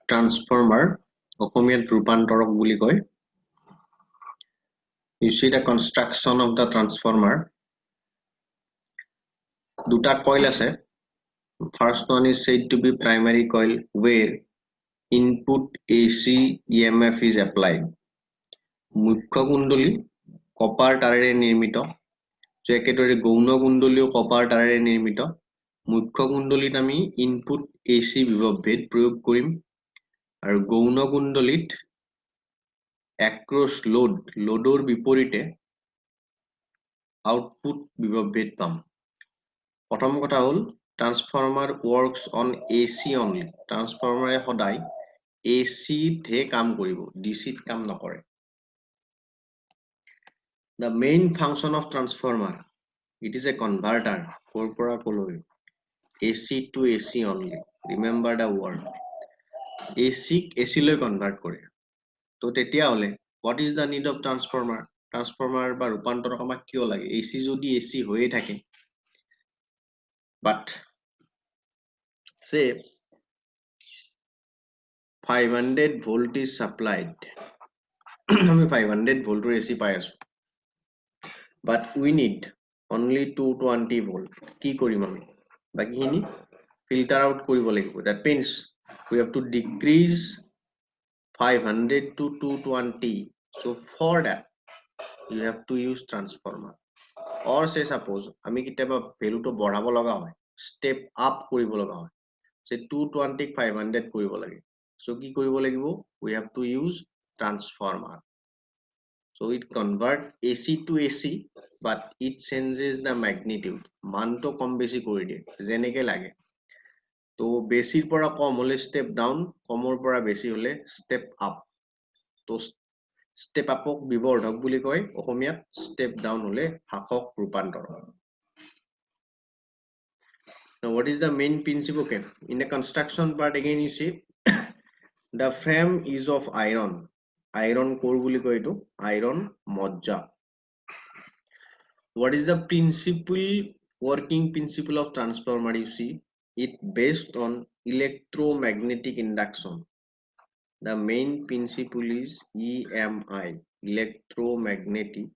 Transformer অসমীয়াত ৰূপান্তৰক বুলি কয়। You see the construction of the transformer. দুটা coil আছে. First one is said to be primary coil where input AC EMF is applied. মুখ্য কুণ্ডলী copper তাৰেৰে নিৰ্মিত। So একেদৰে গৌণ কুণ্ডলীও কপাৰ তাৰেৰে নিৰ্মিত। মুখ্য কুণ্ডলীত আমি ইনপুট AC বিভৱ ভেদ প্ৰয়োগ কৰিম আৰু গৌণ কুণ্ডলীত across loadৰ বিপৰীতে আউটপুট বিভৱ ভেদ পাম। প্ৰথম কথা হ'ল transformer works on AC only. ট্ৰান্সফৰ্মাৰে সদায় AC তে কাম কৰিব, DC ত কাম নকৰে। The main function of transformer, it is a converter ক'ৰ পৰা ক'লৈ AC to AC only. Remember the word. AC AC লৈ convert কৰে। তো তেতিয়া হ'লে what is the need of transformer? Transformer বা ৰূপান্তৰক আমাক কিয় লাগে? AC যদি AC হৈয়ে থাকে, but say 500 volt is supplied. আমি 500 ভোল্টৰ AC পাই আছো, but we need only 220 volt. কি কৰিম আমি? বাকিখিনি filter out কৰিব লাগিব. That means we have to decrease 500 to 220. So for that you have to use transformer. Or say suppose আমি কেতিয়াবা ভ্যালুটো বঢ়াব লগা হয়, step up কৰিব লগা হয়, say 220 500 কৰিব লাগে। So কি কৰিব লাগিব? We have to use transformer. So it convert AC to AC, but it changes the magnitude. মানটো কম বেছি কৰি দিয়ে যেনেকে লাগে। তো বেছিৰ পৰা কম হলে step down, কমৰ পৰা বেছি হলে step up. তো step upক বিবৰ্ধক বুলি কয় অসমীয়াত, step down হলে হ্ৰাসক ৰূপান্তৰ। Now what is the main principle? Okay, in the construction part again you see the frame is of iron. Iron core বুলি কয় এটো, iron মজ্জা। What is the principle, working principle of transformer? You see it based on electromagnetic induction. The main principle is EMI, electromagnetic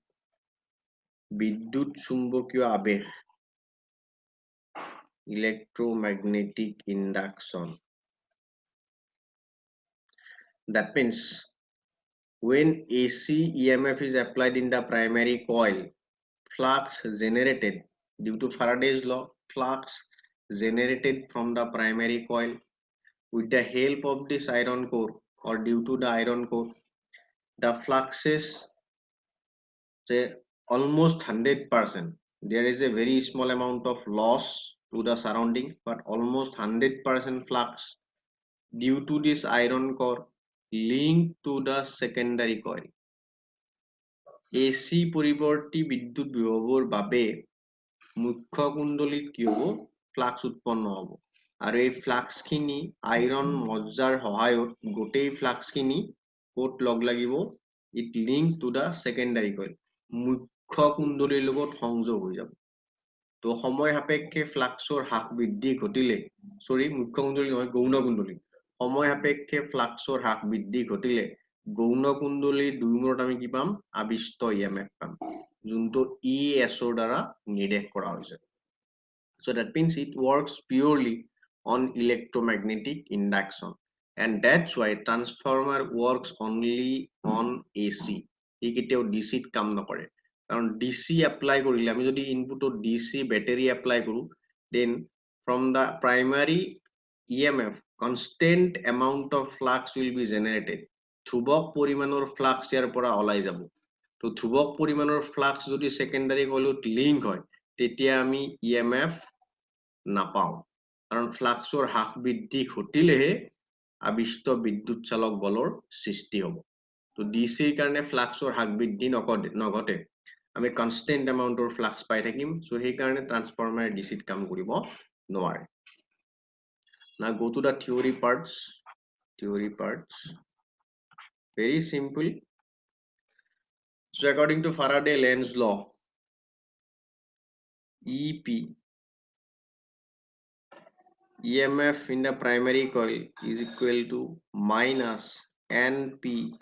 বিদ্যুৎ চুম্বকীয় আবেশ, electromagnetic induction. That means when AC EMF is applied in the primary coil, flux generated due to Faraday's law, flux generated from the primary coil with the help of this iron core or due to the iron core, the fluxes say almost 100%. There is a very small amount of loss to the surrounding, but almost 100% flux due to this iron core linked to the secondary coil. AC পৰিৱৰ্তী বিদ্যুৎ বিভৱৰ বাবে মুখ্য কুণ্ডলীত কি হ'ব? Flux উৎপন্ন হ'ব আৰু এই flux খিনি আইৰন মজ্জাৰ সহায়ত গোটেই ফ্লাক্স খিনি ক'ত লগ লাগিব? It linked to the secondary coil. মুখ্য কুণ্ডলীৰ লগত সংযোগ হৈ যাব। তো সময় সাপেক্ষে ফ্লাক্সৰ হ্ৰাস বৃদ্ধি ঘটিলে, মুখ্য কুণ্ডলী নহয়, গৌণ কুণ্ডলী, সময় সাপেক্ষে ফ্লাক্সৰ হ্ৰাস বৃদ্ধি ঘটিলে গৌণ কুণ্ডলীৰ দুই মূৰত আমি কি পাম? আবিষ্ট EMF পাম, যোনটো ES ৰ দ্বাৰা নিৰ্দেশ কৰা হৈছে। So that means it works purely on electromagnetic induction, and that's why transformer works only on AC. ই কেতিয়াও DC ত কাম নকৰে, কাৰণ DC apply কৰিলে আমি যদি ইনপুটত DC ব্যাটাৰি apply কৰো, then from the primary EMF constant amount of flux will be generated. ধ্ৰুৱক পৰিমাণৰ flux ইয়াৰ পৰা ওলাই যাব। তো ধ্ৰুৱক পৰিমাণৰ ফ্লাক্স যদি সেকেন্ডাৰী কইলত লিংক হয়, তেতিয়া আমি EMF নাপাও, কাৰণ ফ্লাক্সৰ হ্ৰাস বৃদ্ধি ঘটিলেহে আবিষ্ট বিদ্যুৎ চালক বলৰ সৃষ্টি হ'ব। তো ডিসিৰ কাৰণে ফ্লাক্সৰ হ্ৰাস বৃদ্ধি নঘটে, আমি কনস্ট্যান্ট এমাউন্টৰ ফ্লাক্স পাই থাকিম। সো সেই কাৰণে ট্ৰান্সফৰ্মাৰ ডিসিত কাম কৰিব নোৱাৰে। Now go to the theory parts. Very simple. So according to Faraday-Lenz law, EP EMF in the primary coil is equal to minus NP.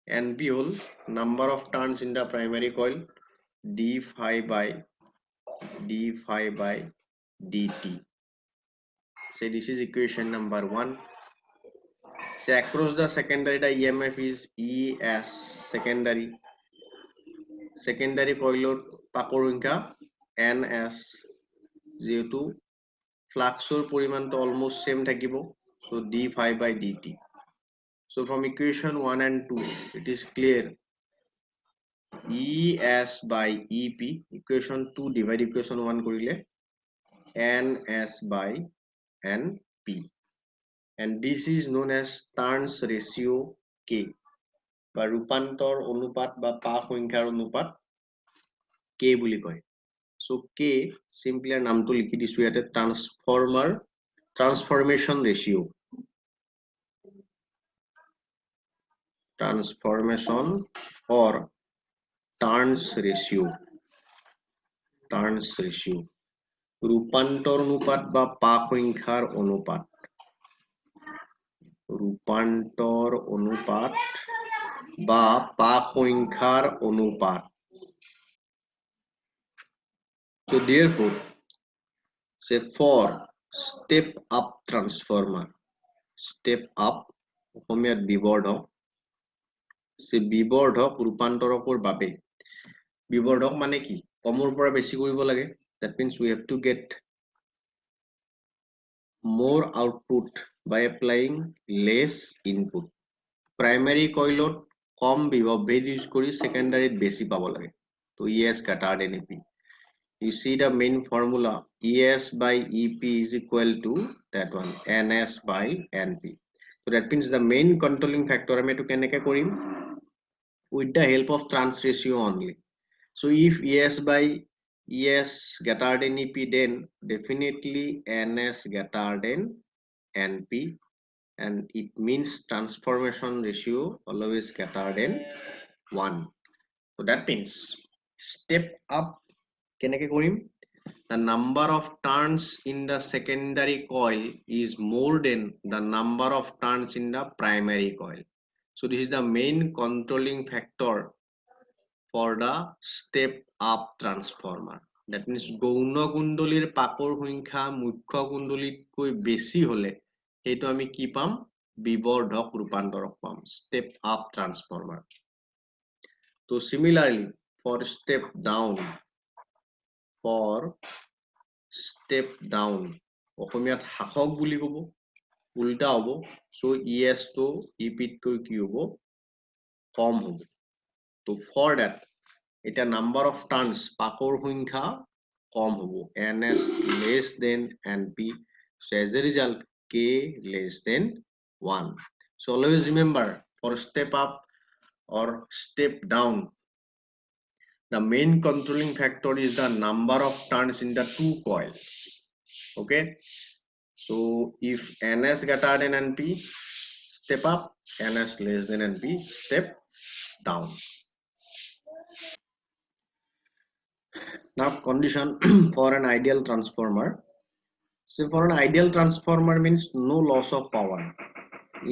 NP whole number of turns in the primary coil, d phi by dt. So this is equation number 1. So across the secondary, the EMF is ES secondary. Secondary coil pakor সংখ্যা NS, যেহেতু ফ্লাক্সৰ পৰিমাণটো almost same থাকিব, so d phi by dt. So from equation 1 and 2 it is clear, ES by EP, equation 2 divide equation 1 কৰিলে NS by NP, and this is known as turns ratio K, বা ৰূপান্তৰ অনুপাত বা পাক সংখ্যাৰ অনুপাত K বুলি কয়. So K simply নামটো লিখি দিছো ইয়াতে, transformation ratio, or turns ratio, ৰূপান্তৰ অনুপাত বা পাক সংখ্যাৰ অনুপাত, ৰূপান্তৰ অনুপাত বা পাক সংখ্যাৰ অনুপাত. So therefore, say for step up transformer, step up অসমীয়াত বিবৰ্ধক, সে বিবৰ্ধক ৰূপান্তৰকৰ বাবে, বিবৰ্ধক মানে কি, কমৰ পৰা বেছি কৰিব লাগে, that means we have to get more output by applying less input. Primary coilot কম বিভৱ ভেদ ইউজ কৰি সেকেন্ডাৰীত বেছি পাব লাগে, তো ES greater than EP. You see the main formula, ES by EP is equal to that one, NS by NP. So that means the main controlling factor আমি এটো কেনেকে কৰিম, with the help of trans ratio only. So if ES by ES greater than EP, then definitely NS greater than NP, and it means transformation ratio always greater than 1. So that means step up keneke korim, the number of turns in the secondary coil is more than the number of turns in the primary coil. So this is the main controlling factor for the step up transformer. That means গৌণ কুণ্ডলীৰ পাকৰ সংখ্যা মুখ্য কুণ্ডলীতকৈ বেছি হলে সেইটো আমি কি পাম, বিবৰ্ধক ৰূপান্তৰক পাম, step up transformer. So similarly for step down, অসমীয়াত হাসক বুলি কব, উল্টা হব, so ES তো EP তকৈ কি হব, কম হব. তো for that এটা number of turns পাকৰ সংখ্যা কম হব, NS less than NP, so as a result K less than 1. So always remember, for step up or step down, the main controlling factor is the number of turns in the two coils. Okay, so if NS greater than NP, step up, NS less than NP, step down. Now condition for an ideal transformer. So for an ideal transformer means no loss of power,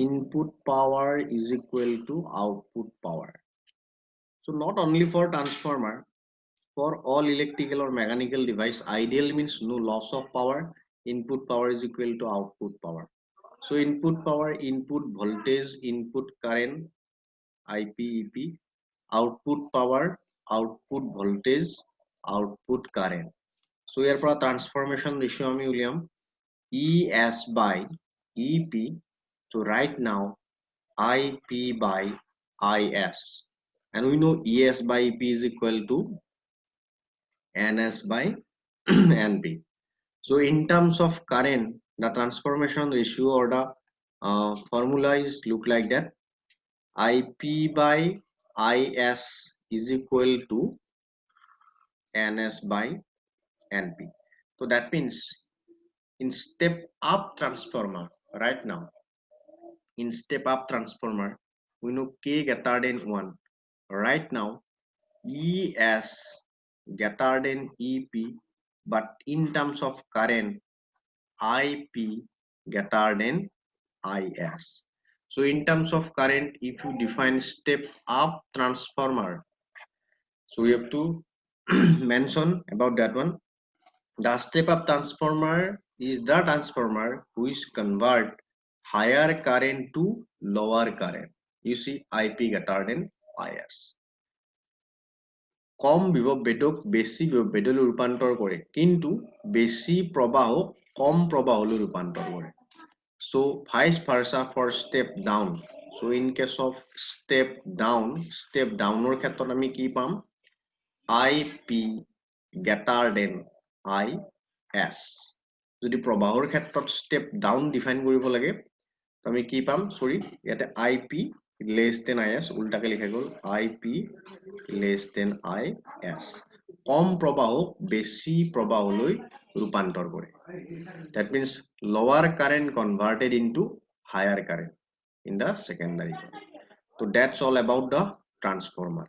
input power is equal to output power. So not only for transformer, for all electrical or mechanical device, ideal means no loss of power, input power is equal to output power. So input power, input voltage, input current, IP, EP, output power, output voltage, output current. So here for transformation ratio ami uliam ES by EP. So right now IP by IS, and we know ES by EP is equal to NS by NP. So in terms of current, the transformation ratio or the formula is look like that, IP by IS is equal to NS by NP. So that means in step up transformer, right now in step up transformer we know K greater than 1, right now ES greater than EP, but in terms of current IP greater than IS. So in terms of current, if you define step up transformer, so we have to mention about that one. The step up transformer is the transformer which convert higher current to lower current. You see, IP greater than IS. কম বিভবেদক বেছি বিভবেদলৈ ৰূপান্তৰ কৰে, কিন্তু বেছি প্ৰবাহক কম প্ৰবাহলৈ ৰূপান্তৰ কৰে. So vice versa for step down. So in case of step downৰ ক্ষেত্ৰত আমি কি পাম? IP greater than IS. যদি প্ৰবাহৰ ক্ষেত্ৰত step down ডিফাইন কৰিব লাগে, আমি কি পাম? সৰি, ইয়াতে IP less than IS উল্টাকে লিখা গ'ল, IP less than IS. কম প্ৰবাহক বেছি প্ৰবাহলৈ ৰূপান্তৰ কৰে. That means lower current converted into higher current in the secondary. So that's all about the transformer.